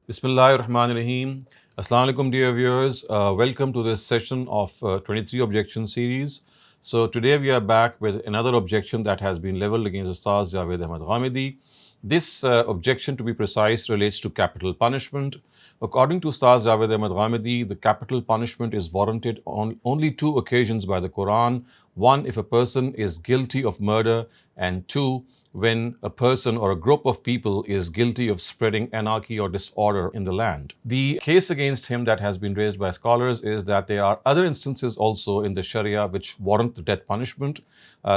Bismillahirrahmanirrahim. Assalamu alaikum, dear viewers. Welcome to this session of 23 objection series. So today we are back with another objection that has been leveled against Ustaz Javed Ahmed Ghamidi. This objection, to be precise, relates to capital punishment. According to Ustaz Javed Ahmed Ghamidi, the capital punishment is warranted on only two occasions by the Quran. One, if a person is guilty of murder, and two, when a person or a group of people is guilty of spreading anarchy or disorder in the land. The case against him that has been raised by scholars is that there are other instances also in the Sharia which warrant the death punishment.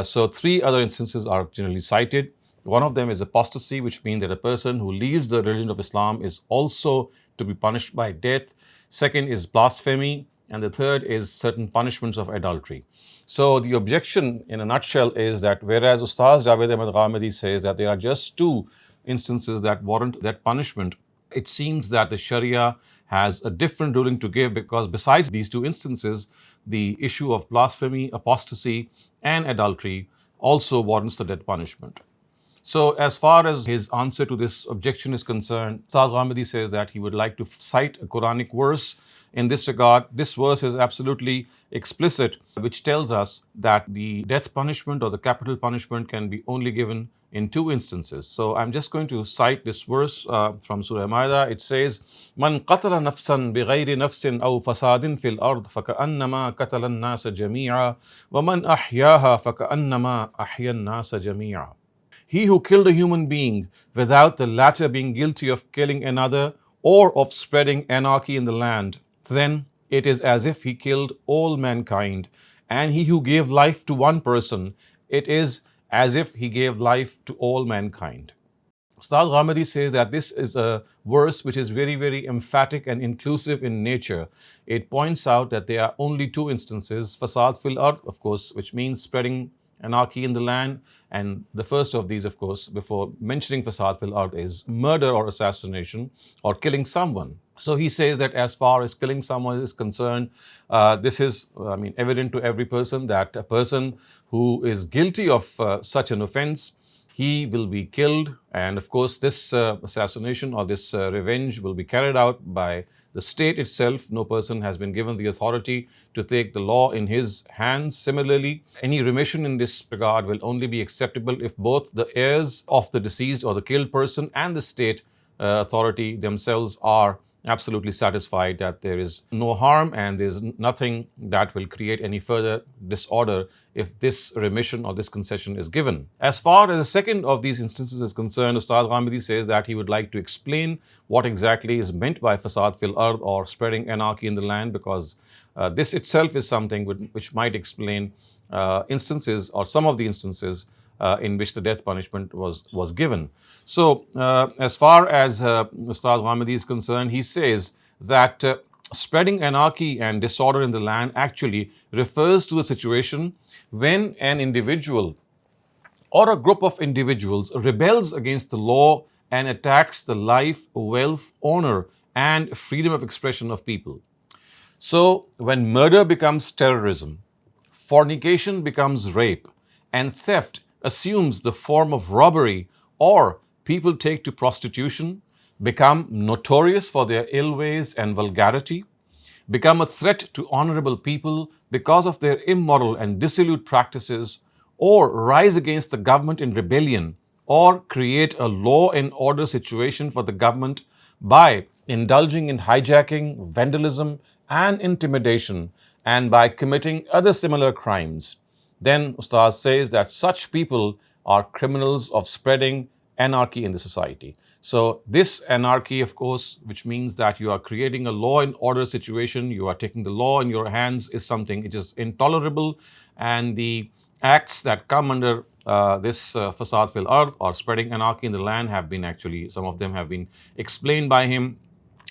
So three other instances are generally cited. One of them is apostasy, which means that a person who leaves the religion of Islam is also to be punished by death. Second is blasphemy, and the third is certain punishments of adultery. So the objection in a nutshell is that whereas Ustaz Javed Ahmed Ghamidi says that there are just two instances that warrant that punishment, it seems that the Sharia has a different ruling to give, because besides these two instances, the issue of blasphemy, apostasy, and adultery also warrants the death punishment. So as far as his answer to this objection is concerned, Ustaz Ghamidi says that he would like to cite a Quranic verse in this regard. This verse is absolutely explicit, which tells us that the death punishment or the capital punishment can be only given in two instances. So I'm just going to cite this verse from Surah Maida. It says, "Man qatala nafsan bighayri nafsin aw fasadin fil ard faka'annama qatala an-nasa jami'a wa man ahyaha faka'annama ahya an-nasa jami'a." He who killed a human being without the latter being guilty of killing another or of spreading anarchy in the land, then it is as if he killed all mankind. And he who gave life to one person, it is as if he gave life to all mankind. Ustaz Ghamidi says that this is a verse which is very, very emphatic and inclusive in nature. It points out that there are only two instances, fasad fil ard, of course, which means spreading anarchy in the land. And the first of these, of course, before mentioning fasad fil ard, is murder or assassination or killing someone. So he says that as far as killing someone is concerned, this is, evident to every person that a person who is guilty of such an offense, he will be killed. And of course, this assassination or this revenge will be carried out by the state itself. No person has been given the authority to take the law in his hands. Similarly, any remission in this regard will only be acceptable if both the heirs of the deceased or the killed person and the state authority themselves are absolutely satisfied that there is no harm and there's nothing that will create any further disorder if this remission or this concession is given. As far as the second of these instances is concerned, Ustaz Ghamidi says that he would like to explain what exactly is meant by fasad fil ard or spreading anarchy in the land, because this itself is something which might explain instances or some of the instances in which the death punishment was given. So as far as Ustaz Ghamidi is concerned, he says that spreading anarchy and disorder in the land actually refers to the situation when an individual or a group of individuals rebels against the law and attacks the life, wealth, honor, and freedom of expression of people. So when murder becomes terrorism, fornication becomes rape, and theft assumes the form of robbery, or people take to prostitution, become notorious for their ill ways and vulgarity, become a threat to honorable people because of their immoral and dissolute practices, or rise against the government in rebellion, or create a law and order situation for the government by indulging in hijacking, vandalism, and intimidation, and by committing other similar crimes, then Ustaz says that such people are criminals of spreading anarchy in the society. So this anarchy, of course, which means that you are creating a law and order situation, you are taking the law in your hands, is something which is intolerable. And the acts that come under this fasad fil ard or spreading anarchy in the land have been actually, some of them have been explained by him.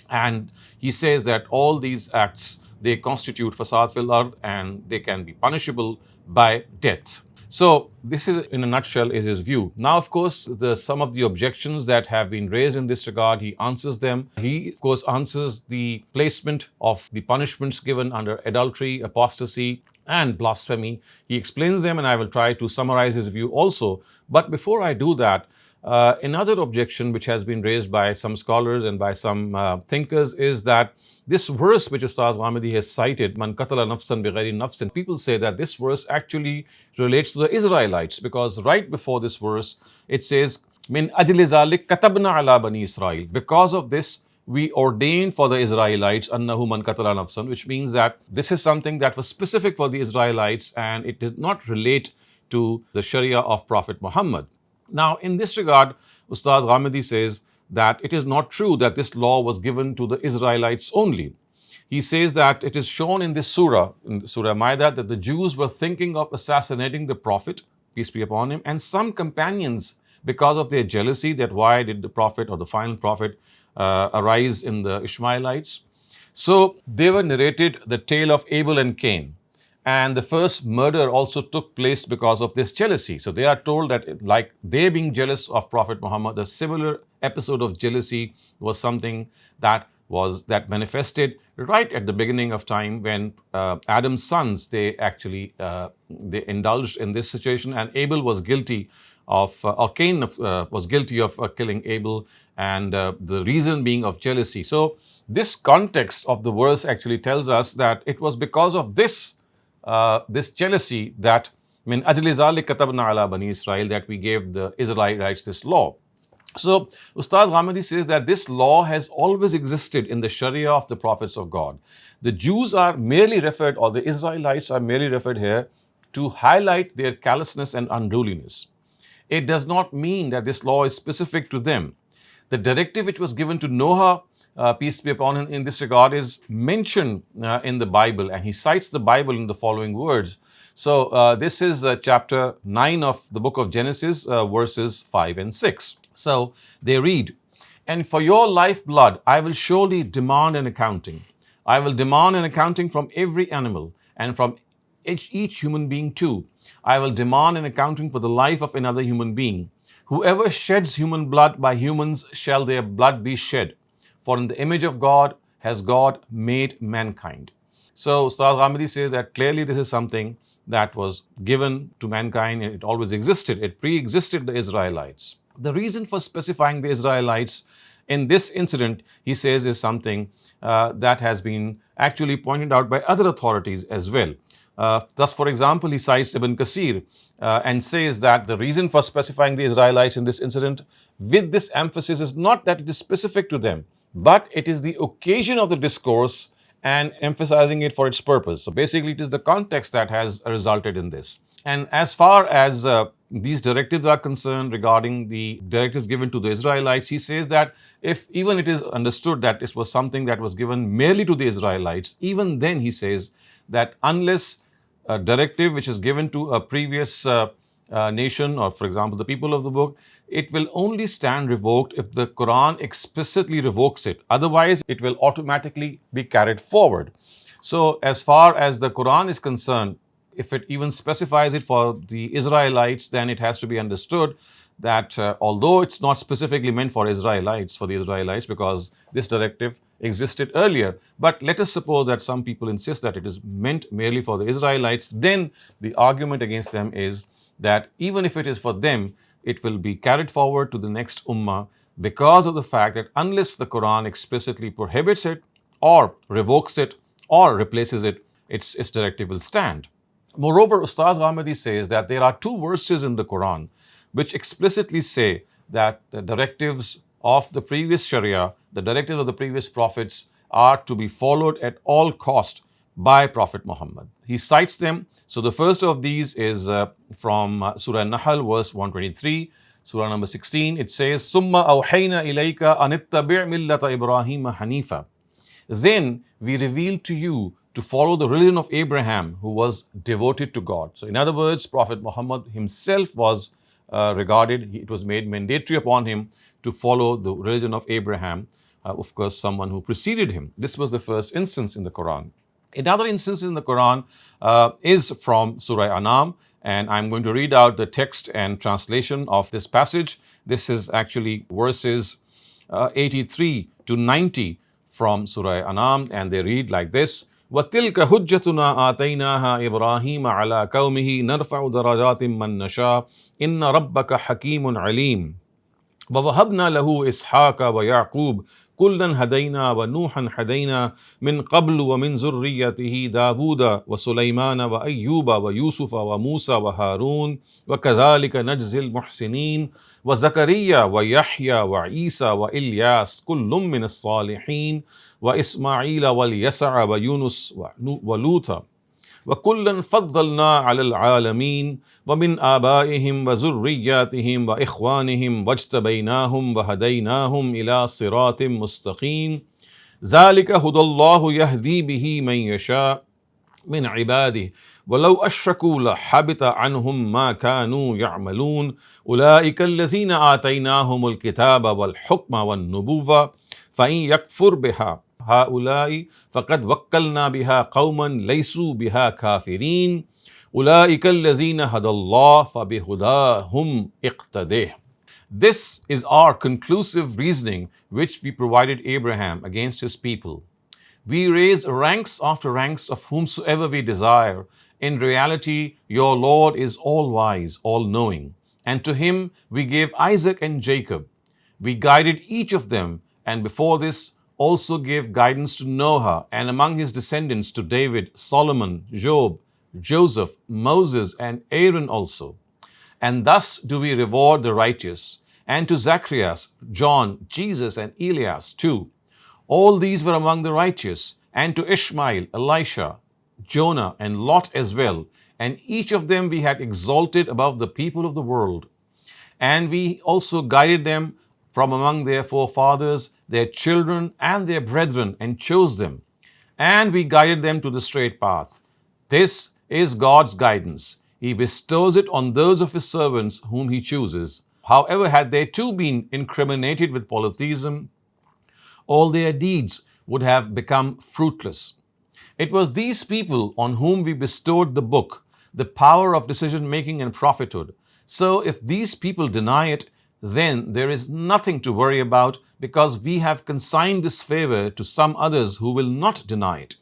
And he says that all these acts, they constitute fasad fil ard and they can be punishable by death. So this is, in a nutshell, is his view. Now, of course, some of the objections that have been raised in this regard, he answers them. He, of course, answers the placement of the punishments given under adultery, apostasy, and blasphemy. He explains them, and I will try to summarize his view also. But before I do that, Another objection which has been raised by some scholars and by some thinkers is that this verse which Ustaz Ghamidi has cited, Man qatala nafsan bighayri nafsin, people say that this verse actually relates to the Israelites, because right before this verse it says, Min ajli zalik katabna ala bani Israel. Because of this, we ordained for the Israelites annahu man qatala nafsan, which means that this is something that was specific for the Israelites and it did not relate to the Sharia of Prophet Muhammad. Now, in this regard, Ustaz Ghamidi says that it is not true that this law was given to the Israelites only. He says that it is shown in this surah, in Surah Ma'idah, that the Jews were thinking of assassinating the Prophet, peace be upon him, and some companions, because of their jealousy that why did the Prophet or the final Prophet arise in the Ishmaelites. So they were narrated the tale of Abel and Cain. And the first murder also took place because of this jealousy. So they are told that, like they being jealous of Prophet Muhammad, a similar episode of jealousy was something that manifested right at the beginning of time when Adam's sons, they actually they indulged in this situation, and Abel was guilty of, or Cain was guilty of killing Abel, and the reason being of jealousy. So this context of the verse actually tells us that it was because of this jealousy that min ajli zalik katabna ala bani Israel, that we gave the Israelites this law. So Ustaz Ghamidi says that this law has always existed in the Sharia of the prophets of God. The Jews are merely referred, or the Israelites are merely referred here to highlight their callousness and unruliness. It does not mean that this law is specific to them. The directive which was given to Noah, peace be upon him, in this regard is mentioned in the Bible, and he cites the Bible in the following words. So this is chapter 9 of the book of Genesis, verses 5 and 6. So they read, and for your lifeblood I will surely demand an accounting. I will demand an accounting from every animal and from each human being too. I will demand an accounting for the life of another human being. Whoever sheds human blood, by humans shall their blood be shed. For in the image of God has God made mankind. So Ustaz Ghamidi says that clearly this is something that was given to mankind, and it always existed. It pre-existed the Israelites. The reason for specifying the Israelites in this incident, he says, is something that has been actually pointed out by other authorities as well. Thus, for example, he cites Ibn Kasir and says that the reason for specifying the Israelites in this incident with this emphasis is not that it is specific to them, but it is the occasion of the discourse and emphasizing it for its purpose. So basically, it is the context that has resulted in this. And as far as these directives are concerned, regarding the directives given to the Israelites, he says that if even it is understood that this was something that was given merely to the Israelites, even then he says that unless a directive which is given to a previous nation, or for example the people of the book, it will only stand revoked if the Quran explicitly revokes it. Otherwise, it will automatically be carried forward. So as far as the Quran is concerned, if it even specifies it for the Israelites, then it has to be understood that although it's not specifically meant for the Israelites, because this directive existed earlier, but let us suppose that some people insist that it is meant merely for the Israelites, then the argument against them is that even if it is for them, it will be carried forward to the next ummah, because of the fact that unless the Quran explicitly prohibits it or revokes it or replaces it, its directive will stand. Moreover, Ustaz Ghamidi says that there are two verses in the Quran which explicitly say that the directives of the previous Sharia, the directives of the previous prophets, are to be followed at all cost by Prophet Muhammad. He cites them. So the first of these is from Surah Nahl, verse 123, Surah number 16. It says, "Summa awhayna ilayka an ittabi' millata Ibrahim hanifa." Then we revealed to you to follow the religion of Abraham, who was devoted to God. So in other words, Prophet Muhammad himself was regarded, it was made mandatory upon him to follow the religion of Abraham, of course, someone who preceded him. This was the first instance in the Quran. Another instance in the Quran is from Surah Anam, and I'm going to read out the text and translation of this passage. This is actually verses 83 to 90 from Surah Anam, and they read like this. وَتِلْكَ حُجَّتُنَا آتَيْنَاهَا إِبْرَاهِيمَ عَلَى قَوْمِهِ نَرْفَعُ دَرَجَاتٍ مَّن نَّشَاءُ إِنَّ رَبَّكَ حَكِيمٌ عَلِيمٌ. وَوَهَبْنَا لَهُ إِسْحَاقَ وَيَعْقُوبَ كُلًّا هَدَيْنَا وَنُوحًا هَدَيْنَا مِنْ قَبْلُ وَمِنْ ذُرِّيَّتِهِ دَاوُودَ وَسُلَيْمَانَ وَأَيُّوبَ وَيُوسُفَ وَمُوسَى وَهَارُونَ وَكَذَلِكَ نَجْزِي الْمُحْسِنِينَ وَزَكَرِيَّا وَيَحْيَى وَعِيسَى وَإِلْيَاسَ كُلٌّ مِّنَ الصَّالِحِينَ وَإِسْمَاعِيلَ وَالْيَسَعَ وَيُونُسَ وَلُوطًا وَكُلًّا فَضَّلْنَا عَلَى الْعَالَمِينَ وَمِنْ آبَائِهِمْ وَذُرِّيَّاتِهِمْ وَإِخْوَانِهِمْ وَاجْتَبَيْنَاهُمْ وَهَدَيْنَاهُمْ إِلَى صِرَاطٍ مُّسْتَقِيمٍ ذَلِكَ هُدَى اللَّهِ يَهْدِي بِهِ مَن يَشَاءُ من عباده ولو أشركوا لحبط عنهم ما كانوا يعملون أولئك الذين آتيناهم الكتاب والحكم والنبوة فإن يكفر بها هؤلاء فقد وكلنا بها قوما ليسوا بها كافرين أولئك الذين هدى الله فبهداهم اقتده. This is our conclusive reasoning which we provided Abraham against his people. We raise ranks after ranks of whomsoever we desire. In reality, your Lord is all-wise, all-knowing. And to him we gave Isaac and Jacob. We guided each of them, and before this also gave guidance to Noah, and among his descendants to David, Solomon, Job, Joseph, Moses, and Aaron also. And thus do we reward the righteous. And to Zacharias, John, Jesus, and Elias too. All these were among the righteous, and to Ishmael, Elisha, Jonah, and Lot as well. And each of them we had exalted above the people of the world. And we also guided them from among their forefathers, their children, and their brethren, and chose them. And we guided them to the straight path. This is God's guidance. He bestows it on those of his servants whom he chooses. However, had they too been incriminated with polytheism, all their deeds would have become fruitless. It was these people on whom we bestowed the book, the power of decision making and prophethood. So if these people deny it, then there is nothing to worry about because we have consigned this favor to some others who will not deny it.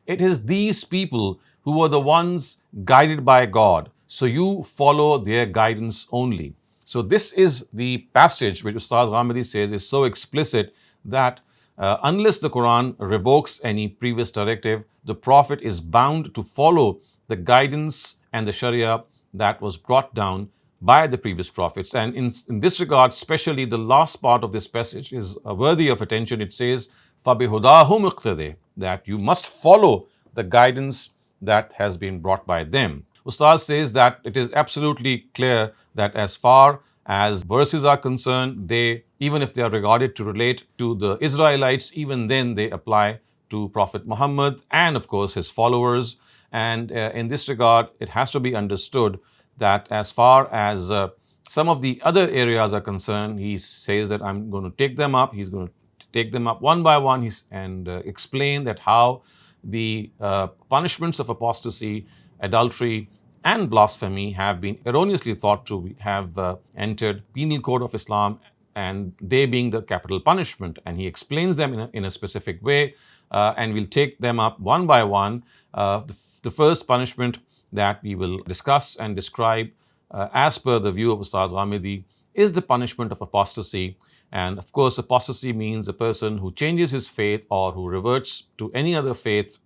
It is these people who are the ones guided by God. So you follow their guidance only. So this is the passage which Ustaz Ghamidi says is so explicit that unless the Quran revokes any previous directive, the Prophet is bound to follow the guidance and the Sharia that was brought down by the previous prophets. And in this regard, especially the last part of this passage is worthy of attention. It says, فَبِهُدَاهُمْ اقْتَدِي, that you must follow the guidance that has been brought by them. Ustaz says that it is absolutely clear that as far as verses are concerned, they, even if they are regarded to relate to the Israelites, even then they apply to Prophet Muhammad and of course his followers. And in this regard, it has to be understood that as far as some of the other areas are concerned, he says that I'm going to take them up. He's going to take them up one by one and explain that how the punishments of apostasy, adultery, and blasphemy have been erroneously thought to have entered penal code of Islam, and they being the capital punishment. And he explains them in a specific way, and we'll take them up one by one. The first punishment that we will discuss and describe as per the view of Ustaz Ghamidi is the punishment of apostasy. And of course, apostasy means a person who changes his faith or who reverts to any other faith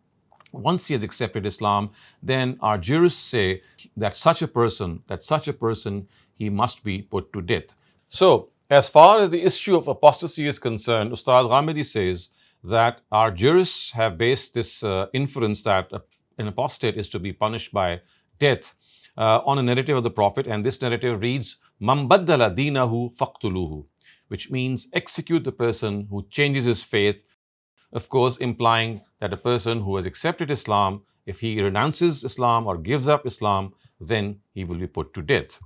once he has accepted Islam. Then our jurists say that such a person, he must be put to death. So, as far as the issue of apostasy is concerned, Ustaz Ghamidi says that our jurists have based this inference that an apostate is to be punished by death on a narrative of the Prophet, and this narrative reads, "Man baddala dinahu faqtuluhu," which means execute the person who changes his faith. Of course, implying that a person who has accepted Islam, if he renounces Islam or gives up Islam, then he will be put to death.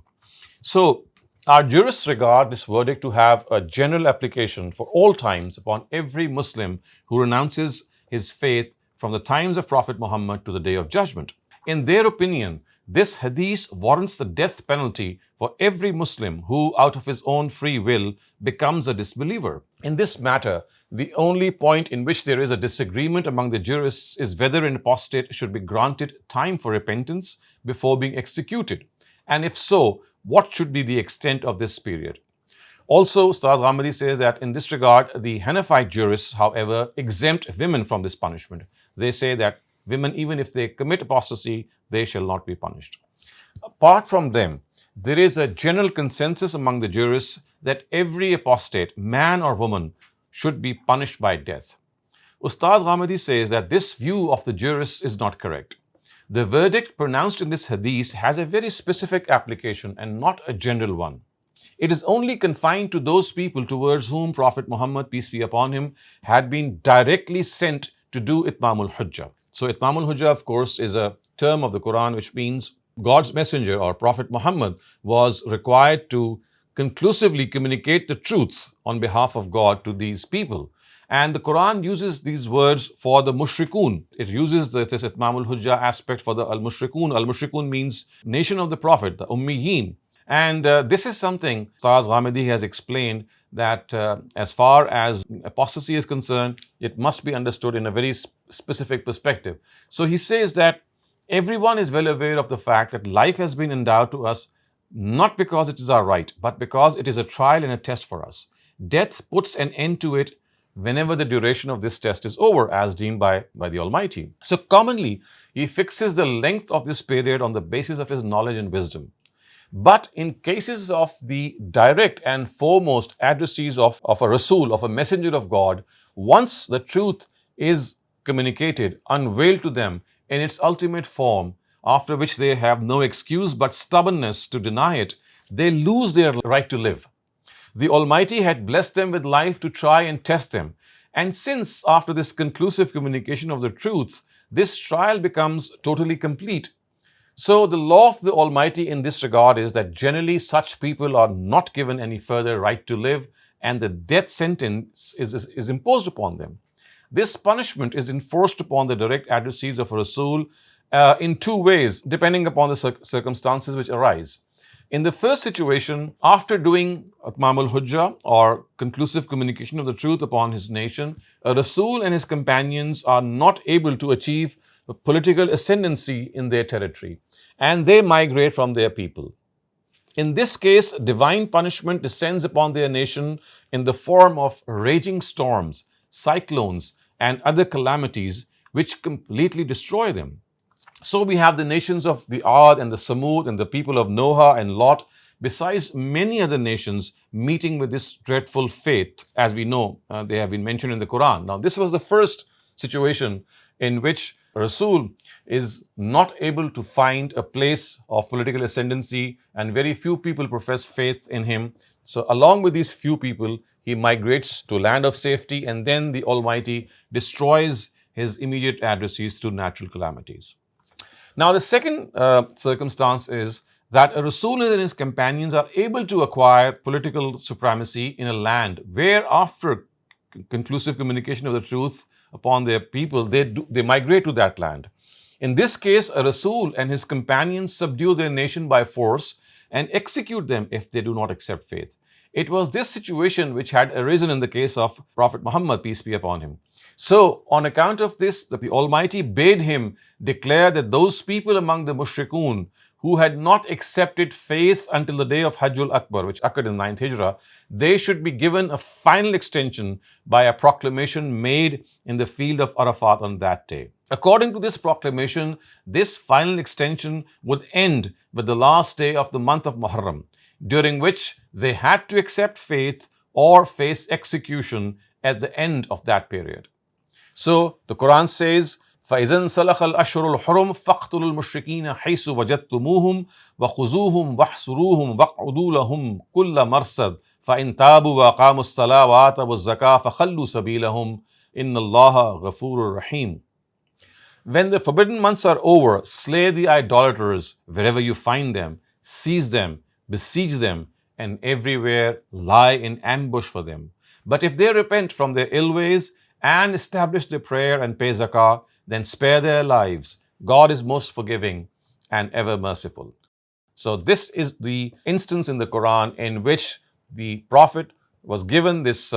So, our jurists regard this verdict to have a general application for all times upon every Muslim who renounces his faith from the times of Prophet Muhammad to the Day of Judgment. In their opinion, this hadith warrants the death penalty for every Muslim who, out of his own free will, becomes a disbeliever. In this matter, the only point in which there is a disagreement among the jurists is whether an apostate should be granted time for repentance before being executed, and if so, what should be the extent of this period. Also, Ustaz Ghamidi says that in this regard, the Hanafite jurists, however, exempt women from this punishment. They say that women, even if they commit apostasy, they shall not be punished. Apart from them, there is a general consensus among the jurists that every apostate, man or woman, should be punished by death. Ustaz Ghamidi says that this view of the jurists is not correct. The verdict pronounced in this hadith has a very specific application and not a general one. It is only confined to those people towards whom Prophet Muhammad, peace be upon him, had been directly sent to do Itmamul Hujjah. So Itmamul Hujjah, of course, is a term of the Quran which means God's messenger or Prophet Muhammad was required to conclusively communicate the truth on behalf of God to these people. And the Quran uses these words for the mushrikun. It uses this Itmamul Hujjah aspect for the al-mushrikun. Al-mushrikun means nation of the Prophet, the Ummiyeen. And this is something Ustaz Ghamidi has explained that as far as apostasy is concerned, it must be understood in a very specific perspective. So he says that everyone is well aware of the fact that life has been endowed to us not because it is our right, but because it is a trial and a test for us. Death puts an end to it whenever the duration of this test is over, as deemed by the Almighty. So commonly, he fixes the length of this period on the basis of his knowledge and wisdom. But in cases of the direct and foremost addressees of a Rasul, of a messenger of God, once the truth is communicated, unveiled to them in its ultimate form, after which they have no excuse but stubbornness to deny it, they lose their right to live. The Almighty had blessed them with life to try and test them. And since after this conclusive communication of the truth, this trial becomes totally complete, so the law of the Almighty in this regard is that generally such people are not given any further right to live and the death sentence is imposed upon them. This punishment is enforced upon the direct addressees of Rasul in two ways, depending upon the circumstances which arise. In the first situation, after doing Atmamul Hujjah or conclusive communication of the truth upon his nation, a Rasul and his companions are not able to achieve political ascendancy in their territory, and they migrate from their people. In this case, divine punishment descends upon their nation in the form of raging storms, cyclones, and other calamities which completely destroy them. So we have the nations of the Ad and the Samud and the people of Noah and Lot, besides many other nations meeting with this dreadful fate. As we know, they have been mentioned in the Quran. Now, this was the first situation in which Rasul is not able to find a place of political ascendancy, and very few people profess faith in him. So along with these few people, he migrates to a land of safety, and then the Almighty destroys his immediate addressees through natural calamities. Now, the second circumstance is that a Rasul and his companions are able to acquire political supremacy in a land where, after conclusive communication of the truth upon their people, they migrate to that land. In this case, a Rasul and his companions subdue their nation by force and execute them if they do not accept faith. It was this situation which had arisen in the case of Prophet Muhammad, peace be upon him. So, on account of this, the Almighty bade him declare that those people among the mushrikun who had not accepted faith until the day of Hajjul Akbar, which occurred in 9th Hijrah, they should be given a final extension by a proclamation made in the field of Arafat on that day. According to this proclamation, this final extension would end with the last day of the month of Muharram, during which they had to accept faith or face execution at the end of that period. So the Quran says, فَإِذَا انْسَلَخَ الْأَشْهُرُ الْحُرُمُ فَاقْتُلُوا الْمُشْرِكِينَ حَيْثُ وَجَدتُّمُوهُمْ وَخُذُوهُمْ وَاحْصُرُوهُمْ وَاقْعُدُوا لَهُمْ كُلَّ مَرْصَدٍ فَإِنْ تَابُوا وَأَقَامُوا الصَّلَاةَ وَآتَوُا الزَّكَاةَ فَخَلُّوا سَبِيلَهُمْ إِنَّ اللَّهَ غَفُورٌ رَحِيمٌ. When the forbidden months are over, slay the idolaters wherever you find them, seize them, besiege them, and everywhere lie in ambush for them. But if they repent from their ill ways and establish their prayer and pay zakah, then spare their lives. God is most forgiving and ever merciful. So this is the instance in the Quran in which the Prophet was given this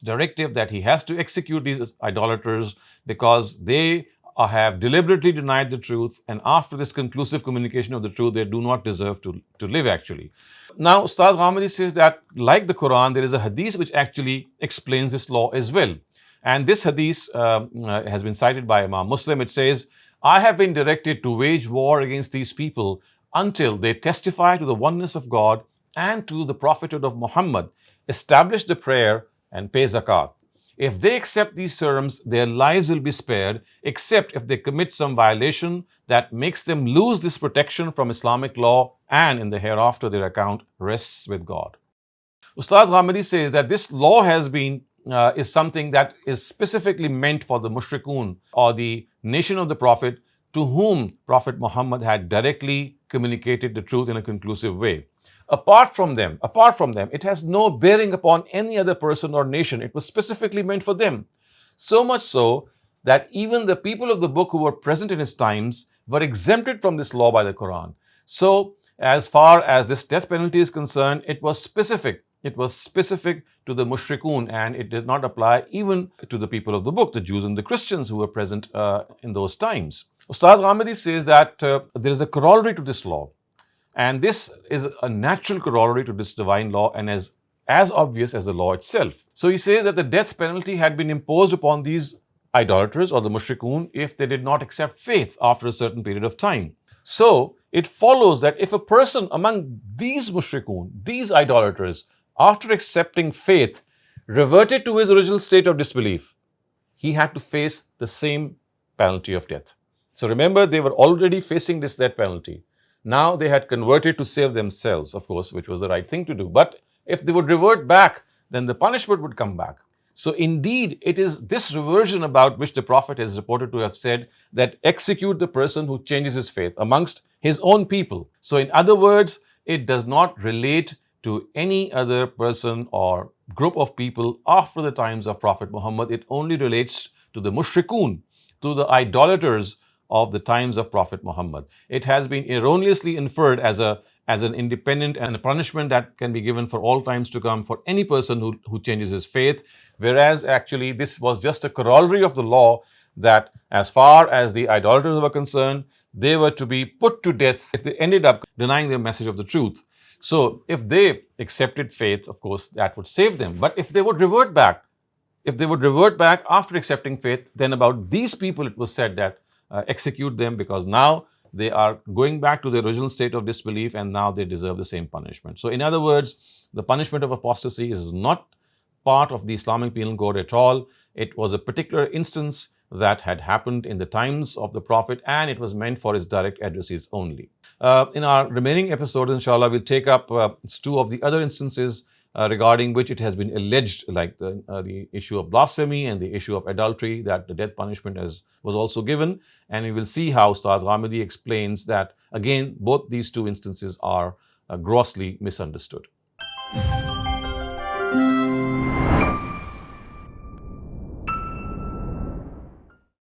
directive that he has to execute these idolaters because they have deliberately denied the truth, and after this conclusive communication of the truth, they do not deserve to live actually. Now, Ustaz Ghamidi says that, like the Quran, there is a hadith which actually explains this law as well. And this hadith has been cited by Imam Muslim. It says, I have been directed to wage war against these people until they testify to the oneness of God and to the prophethood of Muhammad, establish the prayer, and pay zakat. If they accept these terms, their lives will be spared, except if they commit some violation that makes them lose this protection from Islamic law, and in the hereafter their account rests with God. Ustaz Ghamidi says that this law is something that is specifically meant for the mushrikun, or the nation of the Prophet, to whom Prophet Muhammad had directly communicated the truth in a conclusive way. Apart from them, it has no bearing upon any other person or nation. It was specifically meant for them. So much so that even the people of the book who were present in his times were exempted from this law by the Quran. So, as far as this death penalty is concerned, it was specific. It was specific to the mushrikun, and it did not apply even to the people of the book, the Jews and the Christians who were present in those times. Ustaz Ghamidi says that there is a corollary to this law. And this is a natural corollary to this divine law, and as obvious as the law itself. So he says that the death penalty had been imposed upon these idolaters or the mushrikun if they did not accept faith after a certain period of time. So it follows that if a person among these mushrikun, these idolaters, after accepting faith, reverted to his original state of disbelief, he had to face the same penalty of death. So remember, they were already facing this death penalty. Now they had converted to save themselves, of course, which was the right thing to do. But if they would revert back, then the punishment would come back. So indeed, it is this reversion about which the Prophet is reported to have said that execute the person who changes his faith amongst his own people. So in other words, it does not relate to any other person or group of people after the times of Prophet Muhammad. It only relates to the mushrikun, to the idolaters of the times of Prophet Muhammad. It has been erroneously inferred as an independent and a punishment that can be given for all times to come for any person who changes his faith, whereas actually this was just a corollary of the law that as far as the idolaters were concerned, they were to be put to death if they ended up denying the message of the truth. So if they accepted faith, of course, that would save them. But if they would revert back after accepting faith, then about these people it was said that execute them, because now they are going back to their original state of disbelief and now they deserve the same punishment. So in other words, the punishment of apostasy is not part of the Islamic penal code at all. It was a particular instance that had happened in the times of the Prophet, and it was meant for his direct addressees only. In our remaining episodes, inshallah, we'll take up two of the other instances regarding which it has been alleged, like the issue of blasphemy and the issue of adultery, that the death punishment was also given. And we will see how Ustaz Ghamidi explains that, again, both these two instances are grossly misunderstood.